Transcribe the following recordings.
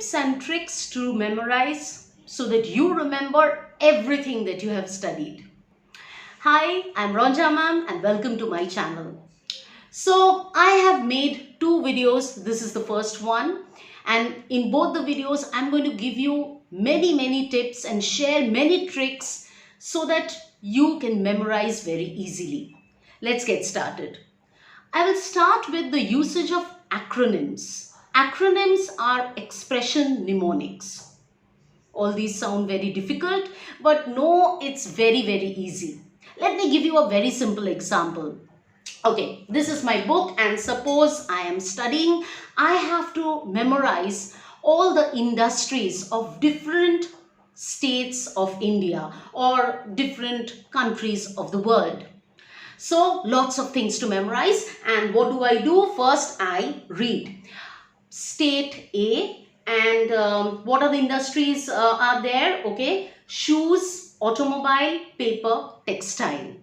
tips and tricks to memorize so that you remember everything that you have studied. Hi, I'm Ronja ma'am and welcome to my channel. So I have made two videos. This is the first one, and in both the videos I'm going to give you many tips and share many tricks so that you can memorize very easily. Let's get started. I will start with the usage of acronyms. Acronyms are expression mnemonics. All these sound very difficult, but no, it's very easy. Let me give you a very simple example. Okay, this is my book, and suppose I am studying, I have to memorize all the industries of different states of India or different countries of the world. So lots of things to memorize, and what do? First I read state A, and what are the industries are there? Okay, shoes, automobile, paper, textile.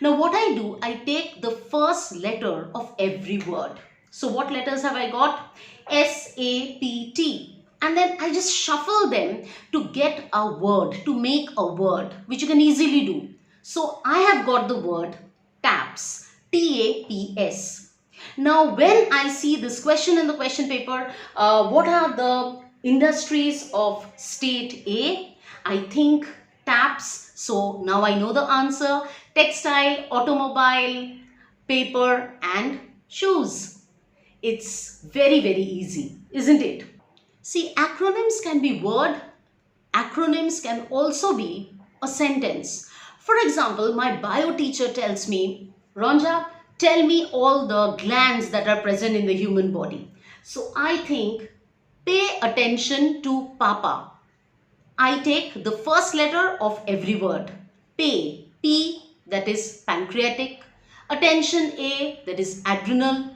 Now what I do, I take the first letter of every word. So what letters have I got? S, A, P, T. And then I just shuffle them to get a word, to make a word, which you can easily do. So I have got the word taps, T-A-P-S. Now when I see this question in the question paper, what are the industries of state A? I think taps. So now I know the answer: textile, automobile, paper and shoes. It's very easy, isn't it? See, acronyms can be word, acronyms can also be a sentence. For example, my bio teacher tells me, Ronja, tell me all the glands that are present in the human body. So I think, pay attention to Papa. I take the first letter of every word. Pay, P, that is pancreatic. Attention, A, that is adrenal.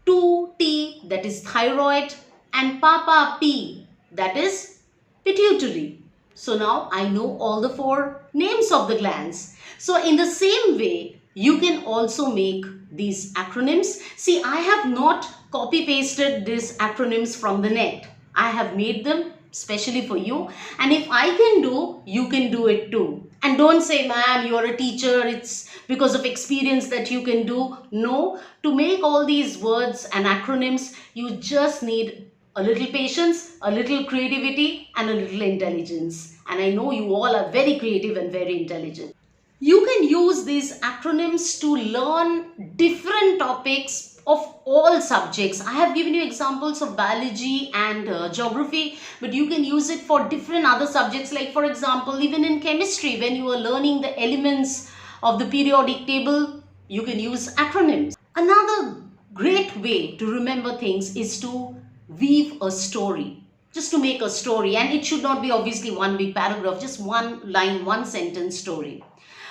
2T, that is thyroid. And Papa, P, that is pituitary. So now I know all the four names of the glands. So in the same way, you can also make these acronyms. See, I have not copy pasted these acronyms from the net. I have made them specially for you, and if I can do, you can do it too. And don't say, ma'am, you are a teacher, it's because of experience that you can do. No, to make all these words and acronyms, you just need a little patience, a little creativity and a little intelligence. And I know you all are very creative and very intelligent. You can use these acronyms to learn different topics of all subjects. I have given you examples of biology and geography, but you can use it for different other subjects. Like for example, even in chemistry, when you are learning the elements of the periodic table, you can use acronyms. Another great way to remember things is to weave a story. Just to make a story, and it should not be obviously one big paragraph, just one line, one sentence story.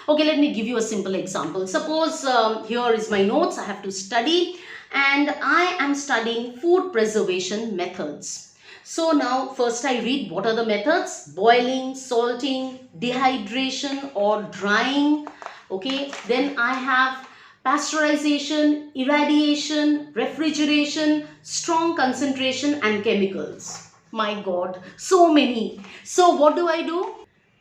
Okay, let me give you a simple example. Suppose here is my notes. I have to study, and I am studying food preservation methods. So now first I read what are the methods: boiling, salting, dehydration or drying. Okay, then I have pasteurization, irradiation, refrigeration, strong concentration and chemicals. My God, so many. So what do?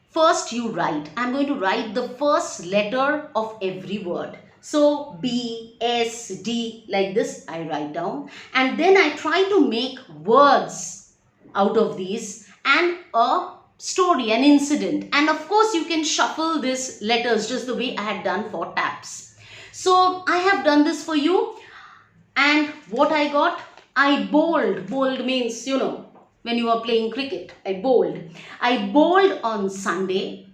First you write. I'm going to write the first letter of every word. So B, S, D, like this I write down. And then I try to make words out of these and a story, an incident. And of course you can shuffle these letters just the way I had done for taps. So I have done this for you. And what I got? I bowled. Bowled means, you know, when you are playing cricket, I bowled. I bowled on Sunday,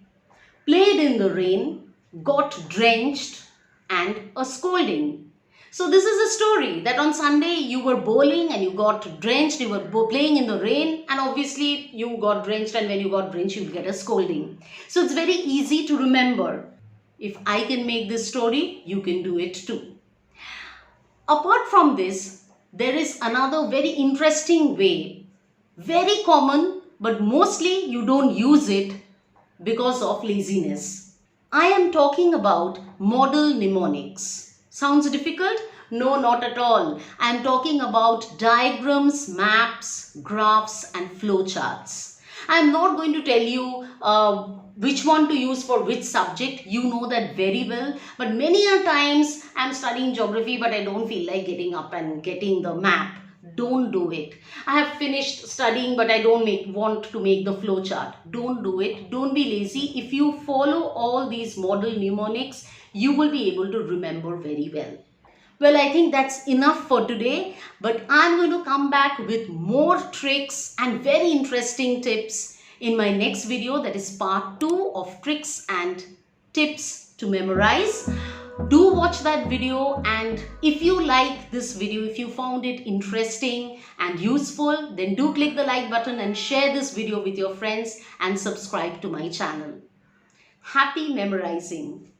played in the rain, got drenched and a scolding. So this is a story that on Sunday you were bowling and you got drenched, you were playing in the rain, and obviously you got drenched, and when you got drenched you get a scolding. So it's very easy to remember. If I can make this story, you can do it too. Apart from this, there is another very interesting way. Very common, but mostly you don't use it because of laziness. I am talking about model mnemonics. Sounds difficult? No, not at all. I am talking about diagrams, maps, graphs and flowcharts. I am not going to tell you which one to use for which subject. You know that very well. But many a times I am studying geography but I don't feel like getting up and getting the map. Don't do it. I have finished studying but I don't want to make the flowchart. Don't do it. Don't be lazy. If you follow all these model mnemonics, you will be able to remember very well. Well, I think that's enough for today, but I'm going to come back with more tricks and very interesting tips in my next video, that is part 2 of tricks and tips to memorize. Do watch that video, and if you like this video, if you found it interesting and useful, then do click the like button and share this video with your friends and subscribe to my channel. Happy memorizing!